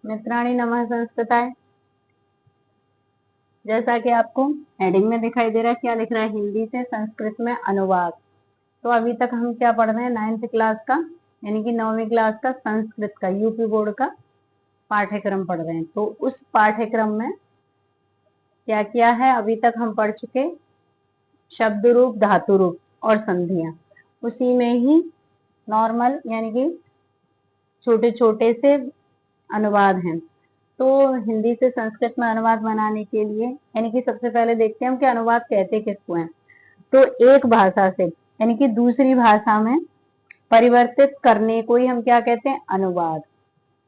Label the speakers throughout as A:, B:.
A: मित्राणि नमः संस्कृताय। जैसा कि आपको हेडिंग में दिखाई दे रहा है, क्या लिख रहा है, हिंदी से संस्कृत में अनुवाद। तो अभी तक हम क्या पढ़ रहे हैं, 9th क्लास का यानी कि 9वीं क्लास का संस्कृत का यूपी बोर्ड का पाठ्यक्रम पढ़ रहे हैं। तो उस पाठ्यक्रम में क्या किया है, अभी तक हम पढ़ चुके शब्द रूप, धातु रूप और संधियां। उसी में ही नॉर्मल यानी कि छोटे छोटे से अनुवाद हैं। तो हिंदी से संस्कृत में अनुवाद बनाने के लिए यानी कि सबसे पहले देखते हैं हम कि अनुवाद कहते किसको हैं। तो एक भाषा से यानी कि दूसरी भाषा में परिवर्तित करने को ही हम क्या कहते हैं, अनुवाद।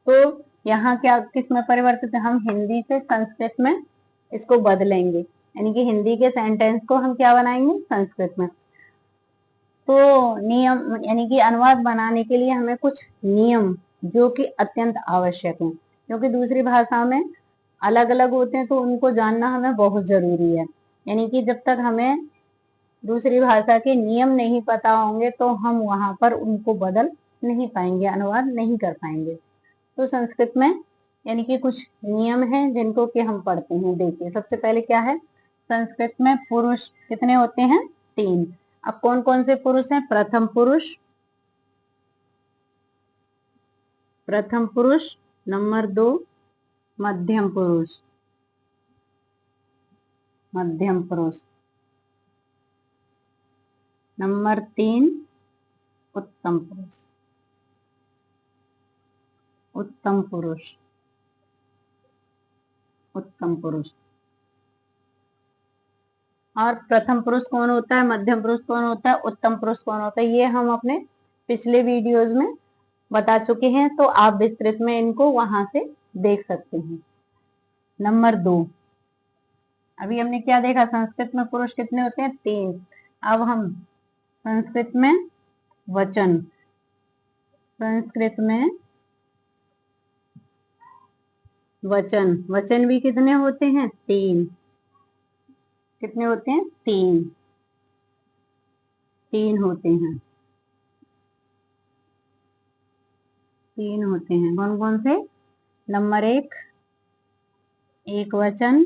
A: तो यहाँ क्या किस में परिवर्तित है, हम हिंदी से संस्कृत में इसको बदलेंगे यानी कि हिंदी के सेंटेंस को हम क्या बनाएंगे, संस्कृत में। तो नियम यानी कि अनुवाद बनाने के लिए हमें कुछ नियम जो कि अत्यंत आवश्यक है, क्योंकि दूसरी भाषा में अलग अलग होते हैं, तो उनको जानना हमें बहुत जरूरी है। यानी कि जब तक हमें दूसरी भाषा के नियम नहीं पता होंगे तो हम वहां पर उनको बदल नहीं पाएंगे, अनुवाद नहीं कर पाएंगे। तो संस्कृत में यानी कि कुछ नियम हैं जिनको कि हम पढ़ते हैं। देखिए सबसे पहले क्या है, संस्कृत में पुरुष कितने होते हैं, 3। अब कौन कौन से पुरुष हैं, प्रथम पुरुष, नंबर 2 मध्यम पुरुष, नंबर 3 उत्तम पुरुष। और प्रथम पुरुष कौन होता है, मध्यम पुरुष कौन होता है, उत्तम पुरुष कौन होता है, ये हम अपने पिछले वीडियोस में बता चुके हैं। तो आप विस्तृत में इनको वहां से देख सकते हैं। नंबर 2, अभी हमने क्या देखा, संस्कृत में पुरुष कितने होते हैं, 3। अब हम संस्कृत में वचन भी कितने होते हैं, 3। कितने होते हैं, 3 होते हैं। 3 होते हैं, कौन कौन से, नंबर 1 एक वचन,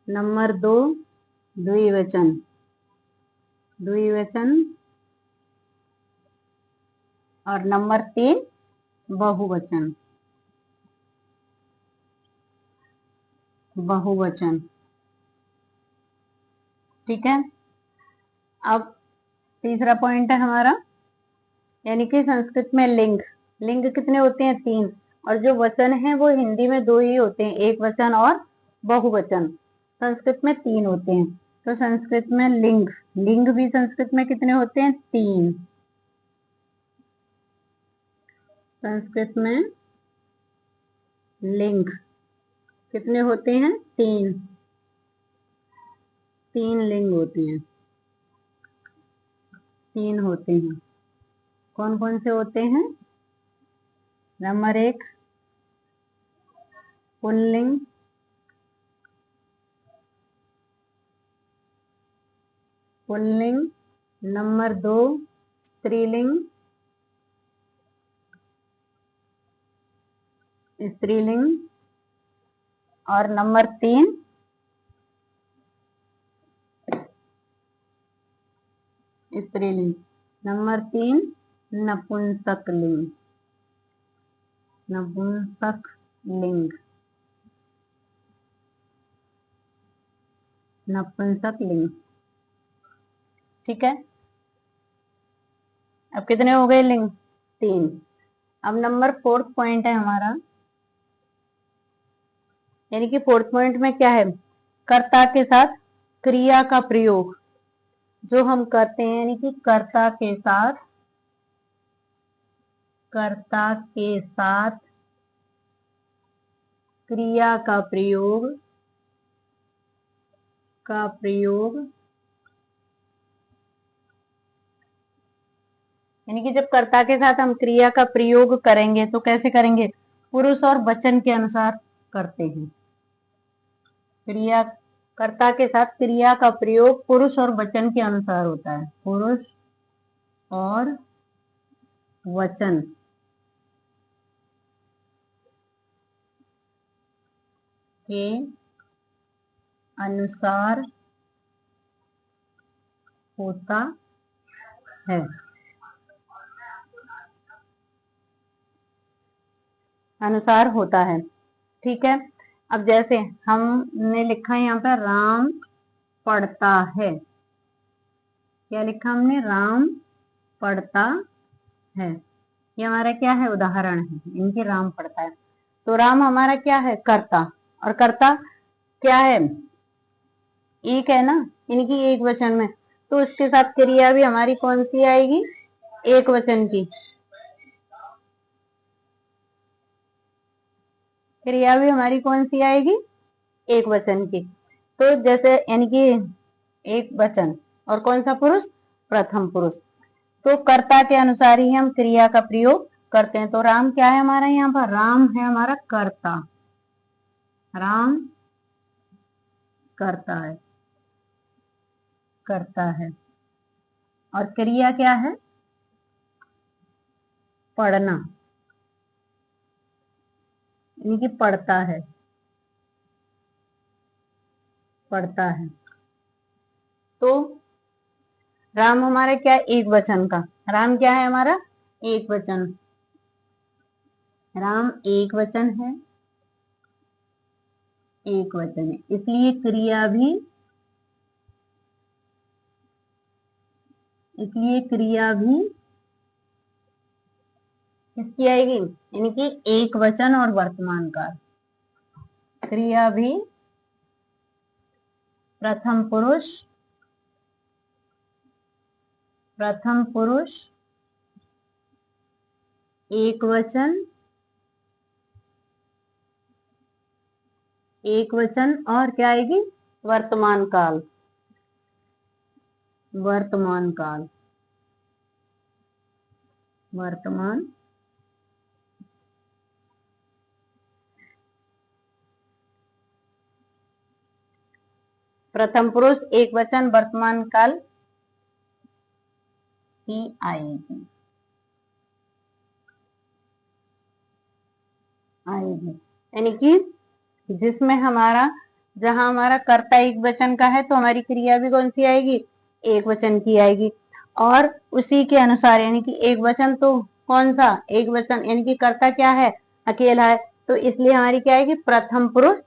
A: नंबर 2 द्विवचन, और नंबर 3 बहुवचन। ठीक है। अब तीसरा पॉइंट है हमारा, यानी कि संस्कृत में लिंग कितने होते हैं, 3। और जो वचन है वो हिंदी में 2 ही होते हैं, एक वचन और बहुवचन। संस्कृत में 3 होते हैं। तो संस्कृत में लिंग भी संस्कृत में कितने होते हैं, 3। संस्कृत में लिंग कितने होते हैं, 3 लिंग होते हैं, 3 होते हैं। कौन कौन से होते हैं, नंबर 1 पुल्लिंग, नंबर 2 स्त्रीलिंग, और नंबर 3 स्त्रीलिंग, नंबर 3 नपुंसकलिंग। ठीक है। अब कितने हो गए लिंग, 3। अब नंबर 4th पॉइंट है हमारा, यानी कि 4th पॉइंट में क्या है, कर्ता के साथ क्रिया का प्रयोग जो हम करते हैं, यानी कि कर्ता के साथ क्रिया का प्रयोग यानी कि जब कर्ता के साथ हम क्रिया का प्रयोग करेंगे तो कैसे करेंगे, पुरुष और वचन के अनुसार करते हैं। कर्ता के साथ क्रिया का प्रयोग पुरुष और वचन के अनुसार होता है, पुरुष और वचन के अनुसार होता है। अनुसार होता है, ठीक है। अब जैसे हमने लिखा है यहाँ पर राम पढ़ता है, क्या लिखा हमने? राम पढ़ता है। ये हमारा क्या है? उदाहरण है इनके, राम पढ़ता है। तो राम हमारा क्या है? कर्ता, और कर्ता क्या है? एक है ना, इनकी एक वचन में, तो उसके साथ क्रिया भी हमारी कौन सी आएगी? एक वचन की। क्रिया भी हमारी कौन सी आएगी? एक वचन की। तो जैसे यानी कि एक वचन और कौन सा पुरुष? प्रथम पुरुष। तो कर्ता के अनुसार ही हम क्रिया का प्रयोग करते हैं। तो राम क्या है हमारा? यहाँ पर राम है हमारा कर्ता, राम करता है, करता है। और क्रिया क्या है? पढ़ना, यानी कि पढ़ता है, पढ़ता है। तो राम हमारा क्या? एक वचन का। राम क्या है हमारा? एक वचन। राम एक वचन है, एक वचन है, इसलिए क्रिया भी, इसलिए क्रिया भी किसकी आएगी? यानी कि एक वचन और वर्तमान काल। क्रिया भी प्रथम पुरुष, प्रथम पुरुष एक वचन, एक वचन और क्या आएगी? वर्तमान काल, वर्तमान काल, वर्तमान प्रथम पुरुष एक वचन वर्तमान काल की आएगी, आएगी। यानी कि जिसमें हमारा, जहां हमारा कर्ता एक वचन का है तो हमारी क्रिया भी कौन सी आएगी? एक वचन की आएगी। और उसी के अनुसार, यानी कि एक वचन तो कौन सा? एक वचन, यानी कि कर्ता क्या है? अकेला है, तो इसलिए हमारी क्या आएगी? प्रथम पुरुष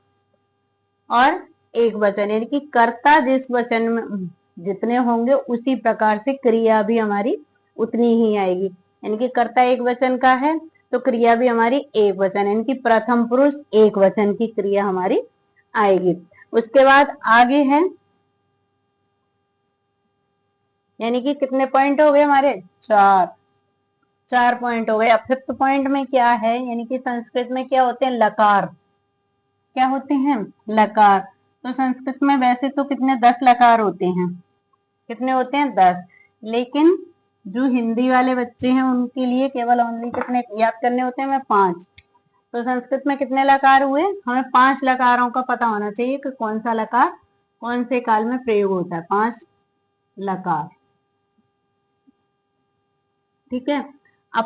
A: और एक वचन, यानी कि कर्ता जिस वचन में जितने होंगे उसी प्रकार से क्रिया भी हमारी उतनी ही आएगी। यानी कि कर्ता एक वचन का है तो क्रिया भी हमारी एक वचन, यानी कि प्रथम पुरुष एक वचन की क्रिया हमारी आएगी। उसके बाद आगे है, यानी कि कितने पॉइंट हो गए हमारे? चार, चार पॉइंट हो गए। अब फिफ्थ पॉइंट में क्या है? यानी कि संस्कृत में क्या होते हैं? लकार। क्या होते हैं? लकार। तो संस्कृत में वैसे तो कितने? 10 लकार होते हैं। कितने होते हैं? 10। लेकिन जो हिंदी वाले बच्चे हैं उनके लिए केवल ओनली कितने याद करने होते हैं? 5। तो संस्कृत में कितने लकार हुए? हमें 5 लकारों का पता होना चाहिए कि कौन सा लकार कौन से काल में प्रयोग होता है। 5 लकार, ठीक है।